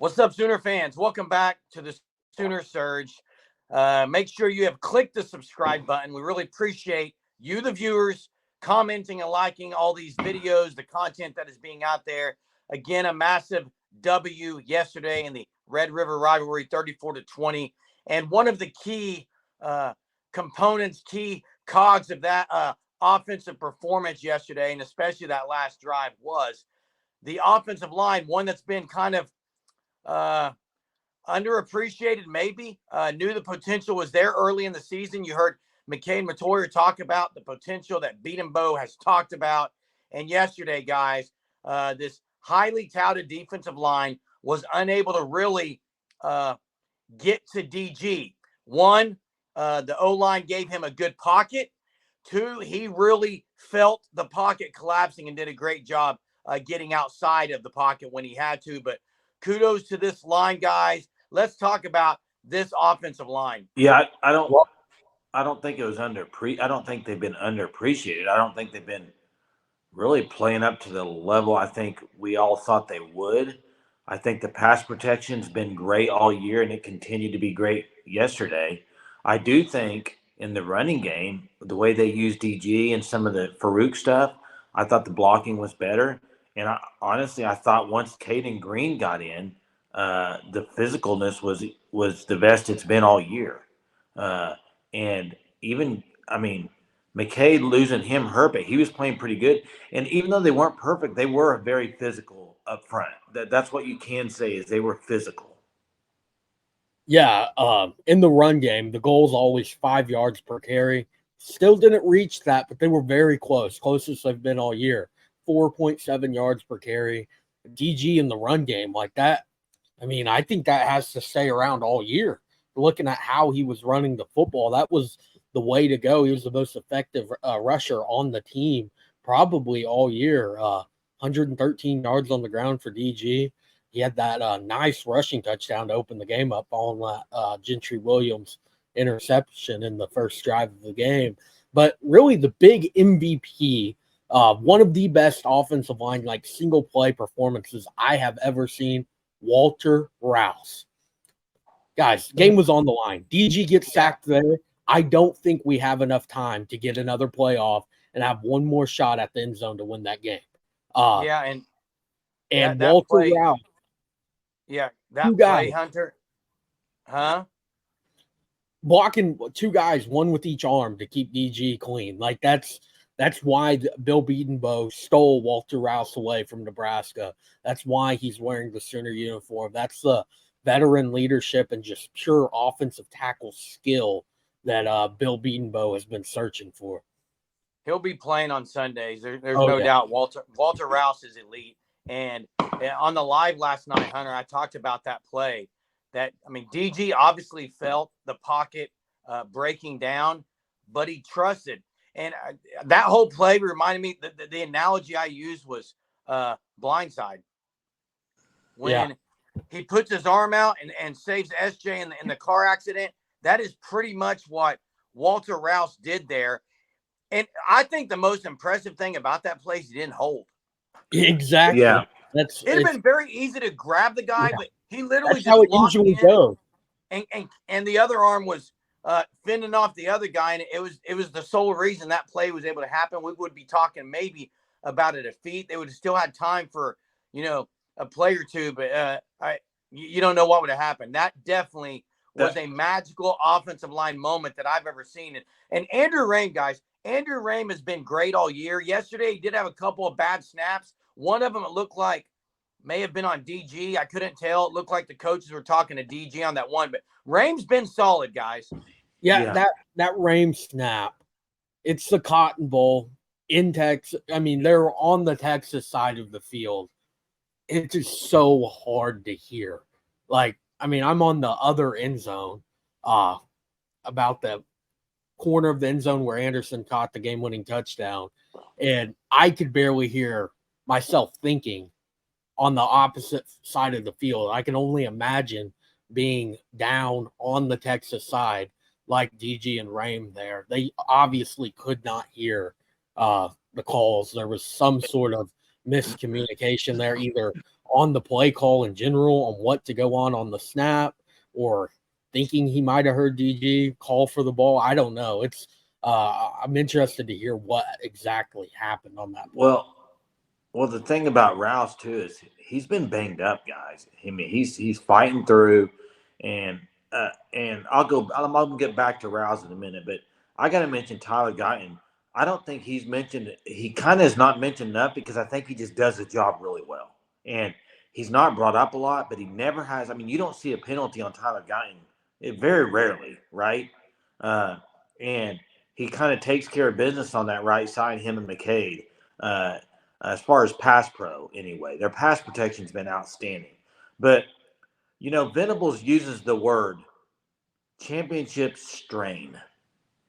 What's up, Sooner fans? Welcome back to the Sooner Surge. Make sure you have clicked the subscribe button. We really appreciate you, the viewers, commenting and liking all these videos, the content that is being out there. Again, a massive W yesterday in the Red River rivalry, 34-20. And one of the key components, key cogs of that offensive performance yesterday, and especially that last drive, was the offensive line, one that's been kind of underappreciated, maybe. Knew the potential was there early in the season. You heard McCain Matoyer talk about the potential that Beatonbow has talked about. And yesterday, guys, this highly touted defensive line was unable to really get to DG. One, the O-line gave him a good pocket. Two, he really felt the pocket collapsing and did a great job getting outside of the pocket when he had to. But kudos to this line, guys. Let's talk about this offensive line. Yeah, I don't think it was I don't think they've been underappreciated. I don't think they've been really playing up to the level I think we all thought they would. I think the pass protection's been great all year, and it continued to be great yesterday. I do think in the running game, the way they used DG and some of the Farouk stuff, I thought the blocking was better. And honestly, I thought once Kaden Green got in, the physicalness was the best it's been all year. And even, McCade losing him hurt, but he was playing pretty good. And even though they weren't perfect, they were very physical up front. That's what you can say is they were physical. Yeah, in the run game, the goal is always 5 yards per carry. Still didn't reach that, but they were very close. Closest they've been all year. 4.7 yards per carry. DG in the run game like that. I think that has to stay around all year. Looking at how he was running the football, that was the way to go. He was the most effective rusher on the team probably all year. 113 yards on the ground for DG. He had that nice rushing touchdown to open the game up on Gentry Williams interception in the first drive of the game. But really the big MVP, one of the best offensive line, like single play performances I have ever seen, Walter Rouse. Guys, game was on the line. DG gets sacked there. I don't think we have enough time to get another play off and have one more shot at the end zone to win that game. And Walter play, Rouse. Yeah, that play, Hunter. Huh? Blocking two guys, one with each arm to keep DG clean. Like that's why Bill Beatonbow stole Walter Rouse away from Nebraska. That's why he's wearing the Sooner uniform. That's the veteran leadership and just pure offensive tackle skill that Bill Beatonbow has been searching for. He'll be playing on Sundays. There's no doubt. Walter Rouse is elite. And on the live last night, Hunter, I talked about that play. DG obviously felt the pocket breaking down, but he trusted. And that whole play reminded me, the analogy I used was blindside. When he puts his arm out and saves SJ in the car accident, that is pretty much what Walter Rouse did there. And I think the most impressive thing about that play is he didn't hold. Exactly. Yeah. It'd have been very easy to grab the guy, but he literally That's how it locked usually in, goes. And the other arm was fending off the other guy, and it was the sole reason that play was able to happen. We would be talking maybe about a defeat. They would have still had time for a play or two, but you don't know what would have happened. That definitely was a magical offensive line moment that I've ever seen. And Andrew Rame, guys, Andrew Rame has been great all year. Yesterday, he did have a couple of bad snaps. One of them, it looked like may have been on DG. I couldn't tell. It looked like the coaches were talking to DG on that one. But Rame's been solid, guys. Yeah. That Rame snap, it's the Cotton Bowl in Texas. They're on the Texas side of the field. It's just so hard to hear. I'm on the other end zone, about the corner of the end zone where Anderson caught the game-winning touchdown, and I could barely hear myself thinking on the opposite side of the field. I can only imagine being down on the Texas side like DG and Rame there. They obviously could not hear the calls. There was some sort of miscommunication there, either on the play call in general on what to go on the snap, or thinking he might have heard DG call for the ball. I don't know. It's I'm interested to hear what exactly happened on that play. Well, the thing about Rouse too is he's been banged up, guys. I mean, he's fighting through, and I'm gonna get back to Rouse in a minute, but I got to mention Tyler Guyton. I don't think he's mentioned. He kind of is not mentioned enough because I think he just does the job really well, and he's not brought up a lot, but he never has. I mean, you don't see a penalty on Tyler Guyton, very rarely, right? And he kind of takes care of business on that right side. Him and McCade. As far as pass pro, anyway, their pass protection's been outstanding. But Venables uses the word championship strain.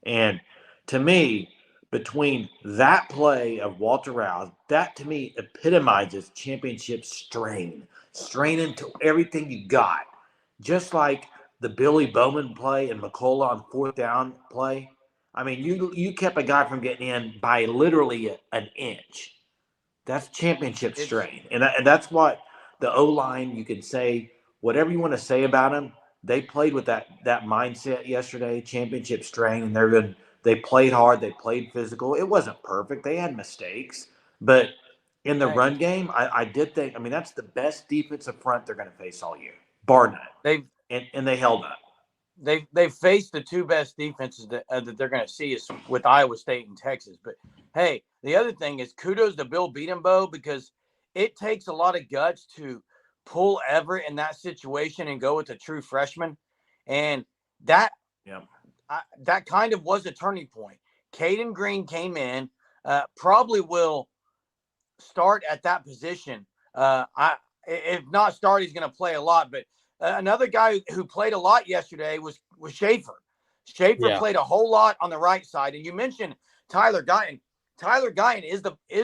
And to me, between that play of Walter Rouse, that to me epitomizes championship strain. Strain into everything you got. Just like the Billy Bowman play and McCullough on fourth down play. I mean, you kept a guy from getting in by literally an inch. That's championship strain. And that's what the O-line, you can say whatever you want to say about them. They played with that mindset yesterday, championship strain, and they played hard, they played physical. It wasn't perfect. They had mistakes. But in the run game, I did think, I mean, that's the best defensive front they're going to face all year, bar none. And they held up. They've faced the two best defenses that they're going to see is with Iowa State and Texas. But hey, the other thing is kudos to Bill Beatenbow, because it takes a lot of guts to pull Everett in that situation and go with a true freshman, and that that kind of was a turning point. Kaden Green came in, probably will start at that position. If not start, he's going to play a lot, but. Another guy who played a lot yesterday was Schaefer. Schaefer played a whole lot on the right side. And you mentioned Tyler Guyton. Tyler Guyton is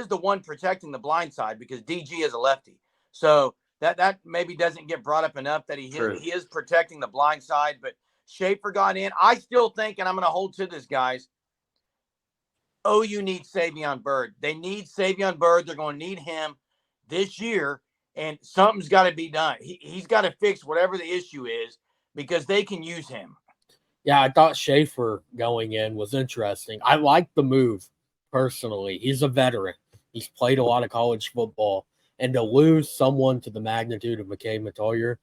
the one protecting the blind side because DG is a lefty. So that maybe doesn't get brought up enough that he is protecting the blind side. But Schaefer got in. I still think, and I'm going to hold to this, guys, OU needs Savion Byrd. They need Savion Byrd. They're going to need him this year. And something's got to be done. He's got to fix whatever the issue is because they can use him. Yeah, I thought Schaefer going in was interesting. I like the move personally. He's a veteran. He's played a lot of college football. And to lose someone to the magnitude of McKay Mettauer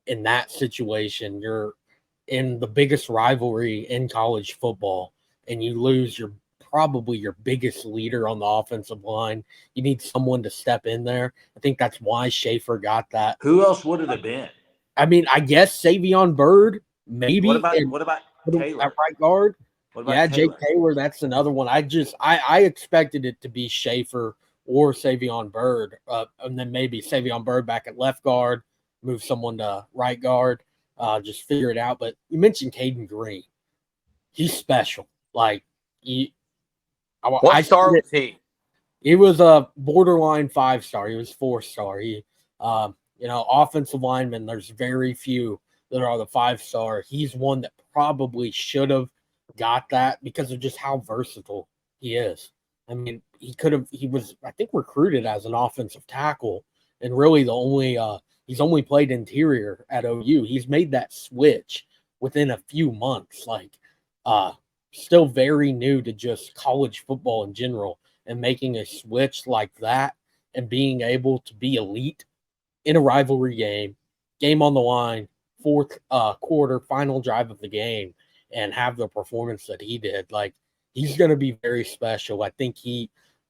in that situation, you're in the biggest rivalry in college football, and you lose probably your biggest leader on the offensive line. You need someone to step in there. I think that's why Schaefer got that. Who else would it have been? I mean, I guess Savion Byrd, maybe. What about Taylor? At right guard. What about Taylor? Jake Taylor, that's another one. I expected it to be Schaefer or Savion Byrd, and then maybe Savion Byrd back at left guard, move someone to right guard, just figure it out. But you mentioned Kaden Green. He's special. Like, what star was he? He was a borderline 5-star. He was 4-star. He, offensive lineman, there's very few that are the 5-star. He's one that probably should have got that because of just how versatile he is. I mean, he was, I think, recruited as an offensive tackle, and really he's only played interior at OU. He's made that switch within a few months. Still very new to just college football in general, and making a switch like that and being able to be elite in a rivalry game on the line, fourth quarter, final drive of the game, and have the performance that he did. Like, he's going to be very special. I think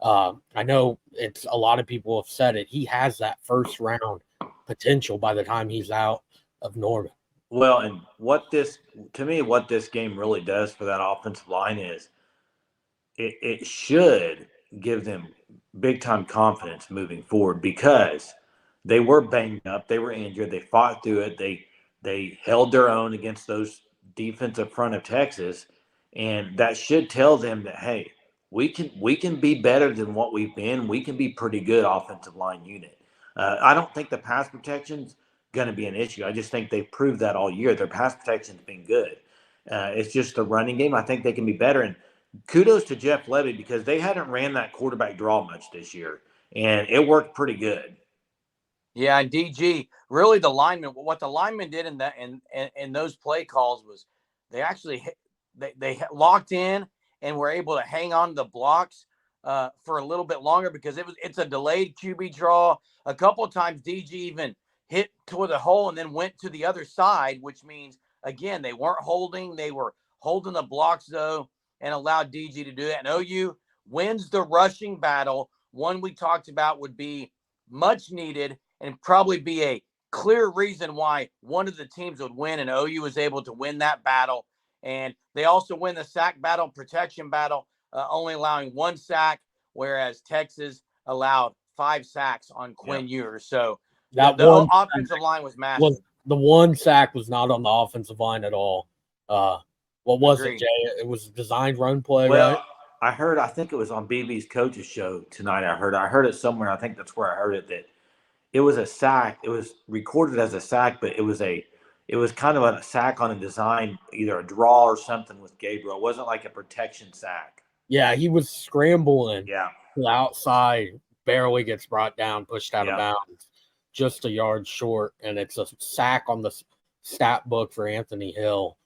I know it's a lot of people have said it. He has that first round potential by the time he's out of Norman. Well, and what this game really does for that offensive line is it should give them big time confidence moving forward because they were banged up, they were injured, they fought through it, they held their own against those defensive front of Texas, and that should tell them that, hey, we can be better than what we've been. We can be pretty good offensive line unit. I don't think the pass protection's going to be an issue. I just think they've proved that all year. Their pass protection's been good. It's just the running game. I think they can be better. And kudos to Jeff Levy because they hadn't ran that quarterback draw much this year, and it worked pretty good. Yeah, and DG, really the lineman, what the linemen did in those play calls was they actually they locked in and were able to hang on to the blocks for a little bit longer because it's a delayed QB draw. A couple of times DG even hit toward the hole and then went to the other side, which means again they weren't holding, they were holding the blocks though and allowed DG to do that. And OU wins the rushing battle. One we talked about would be much needed and probably be a clear reason why one of the teams would win, and OU was able to win that battle. And they also win the sack battle, protection battle, only allowing 1 sack, whereas Texas allowed 5 sacks on Quinn Ewers. So the offensive line was massive. The 1 sack was not on the offensive line at all. What was it, Jay? It was a designed run play, right? I think it was on BB's coach's show tonight. I heard it somewhere. I think that's where I heard it, that it was a sack. It was recorded as a sack, but it was kind of a sack on a design, either a draw or something with Gabriel. It wasn't like a protection sack. Yeah, he was scrambling to the outside, barely gets brought down, pushed out of bounds, just a yard short, and it's a sack on the stat book for Anthony Hill.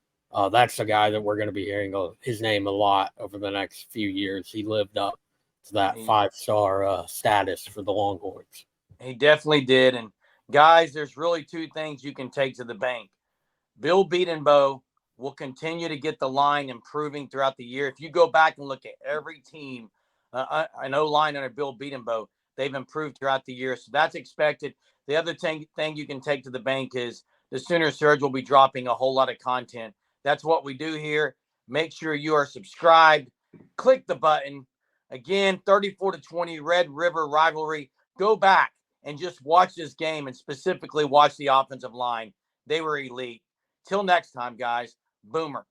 That's the guy that we're going to be hearing his name a lot over the next few years. He lived up to that 5-star status for the Longhorns. He definitely did. And guys, there's really 2 things you can take to the bank. Bill Bedenbaugh will continue to get the line improving throughout the year. If you go back and look at every team, an O-line under Bill Bedenbaugh, they've improved throughout the year. So that's expected. The other thing you can take to the bank is the Sooner Surge will be dropping a whole lot of content. That's what we do here. Make sure you are subscribed. Click the button. Again, 34-20 Red River rivalry. Go back and just watch this game and specifically watch the offensive line. They were elite. Till next time, guys. Boomer.